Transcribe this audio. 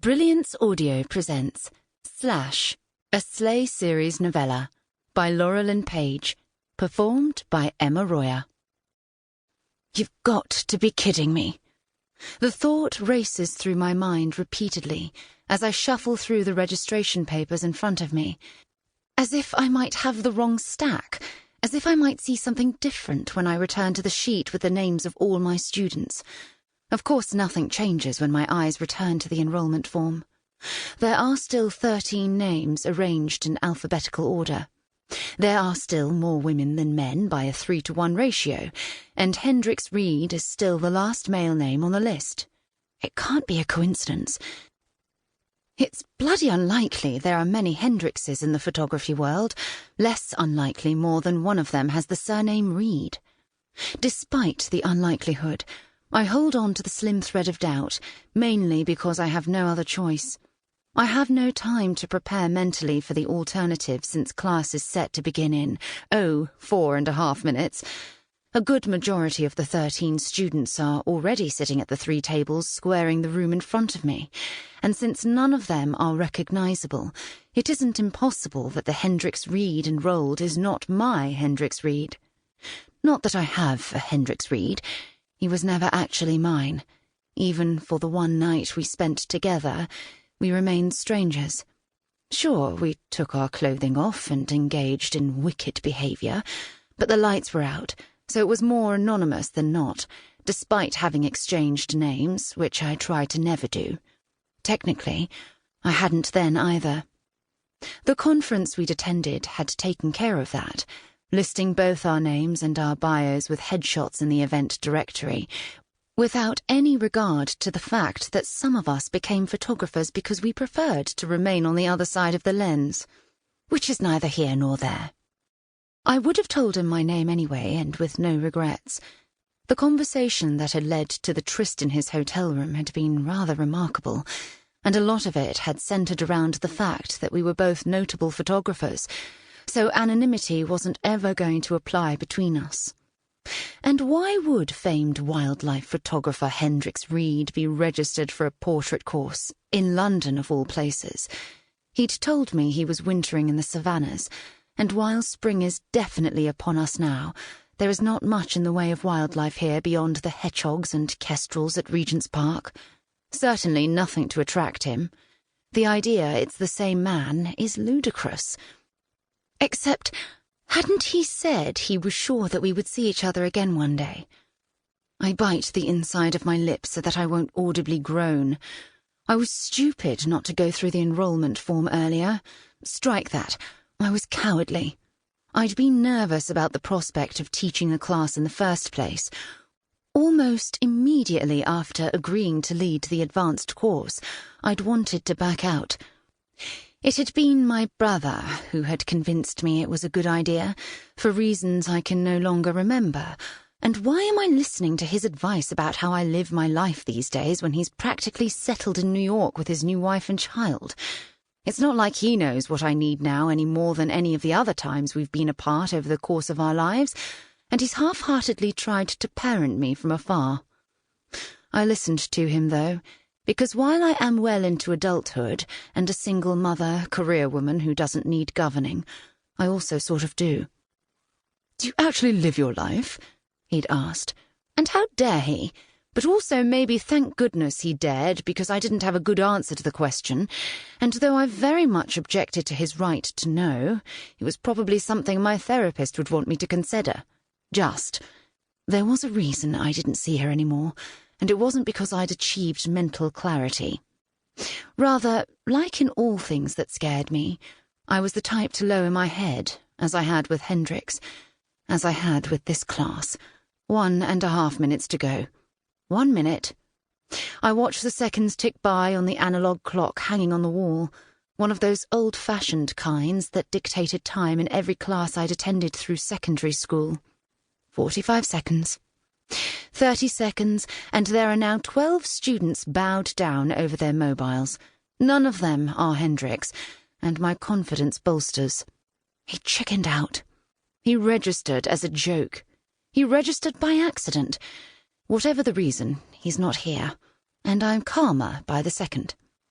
Brilliance Audio presents Slash, a Slay Series novella by Laurelin Paige, performed by Emma Roya. You've got to be kidding me. The thought races through my mind repeatedly as I shuffle through the registration papers in front of me, as if I might have the wrong stack, as if I might see something different when I return to the sheet with the names of all my students. Of course, nothing changes when my eyes return to the enrollment form. There are still 13 names arranged in alphabetical order. There are still more women than men by a 3-to-1 ratio, and Hendrix Reed is still the last male name on the list. It can't be a coincidence. It's bloody unlikely there are many Hendrixes in the photography world. Less unlikely more than one of them has the surname Reed. Despite the unlikelihood, I hold on to the slim thread of doubt, mainly because I have no other choice. I have no time to prepare mentally for the alternative since class is set to begin in, 4.5 minutes. A good majority of the 13 students are already sitting at the 3 tables squaring the room in front of me, and since none of them are recognizable, it isn't impossible that the Hendrix Reed enrolled is not my Hendrix Reed. Not that I have a Hendrix Reed. He was never actually mine. Even for the one night we spent together, we remained strangers. Sure, we took our clothing off and engaged in wicked behaviour, but the lights were out, so it was more anonymous than not, despite having exchanged names, which I try to never do. Technically, I hadn't then either. The conference we'd attended had taken care of that, listing both our names and our bios with headshots in the event directory, without any regard to the fact that some of us became photographers because we preferred to remain on the other side of the lens, which is neither here nor there. I would have told him my name anyway, and with no regrets. The conversation that had led to the tryst in his hotel room had been rather remarkable, and a lot of it had centred around the fact that we were both notable photographers, so anonymity wasn't ever going to apply between us. And why would famed wildlife photographer Hendrix Reed be registered for a portrait course, in London of all places? He'd told me he was wintering in the savannas, and while spring is definitely upon us now, there is not much in the way of wildlife here beyond the hedgehogs and kestrels at Regent's Park. Certainly nothing to attract him. The idea it's the same man is ludicrous. Except, hadn't he said he was sure that we would see each other again one day? I bite the inside of my lips so that I won't audibly groan. I was stupid not to go through the enrollment form earlier. Strike that. I was cowardly. I'd been nervous about the prospect of teaching the class in the first place. Almost immediately after agreeing to lead the advanced course, I'd wanted to back out. It had been my brother who had convinced me it was a good idea, for reasons I can no longer remember. And why am I listening to his advice about how I live my life these days when he's practically settled in New York with his new wife and child? It's not like he knows what I need now any more than any of the other times we've been apart over the course of our lives, and he's half-heartedly tried to parent me from afar. I listened to him, though, because while I am well into adulthood and a single mother, career woman who doesn't need governing, I also sort of do. "Do you actually live your life?" he'd asked. And how dare he? But also maybe thank goodness he dared, because I didn't have a good answer to the question, and though I very much objected to his right to know, it was probably something my therapist would want me to consider. There was a reason I didn't see her anymore, and it wasn't because I'd achieved mental clarity. Rather, like in all things that scared me, I was the type to lower my head, as I had with Hendrix, as I had with this class. 1.5 minutes to go. 1 minute. I watched the seconds tick by on the analogue clock hanging on the wall, one of those old-fashioned kinds that dictated time in every class I'd attended through secondary school. 45 seconds. 30 seconds, and there are now 12 students bowed down over their mobiles. None of them are Hendrix, and my confidence bolsters. He chickened out. He registered as a joke. He registered by accident. Whatever the reason, he's not here, and I'm calmer by the second.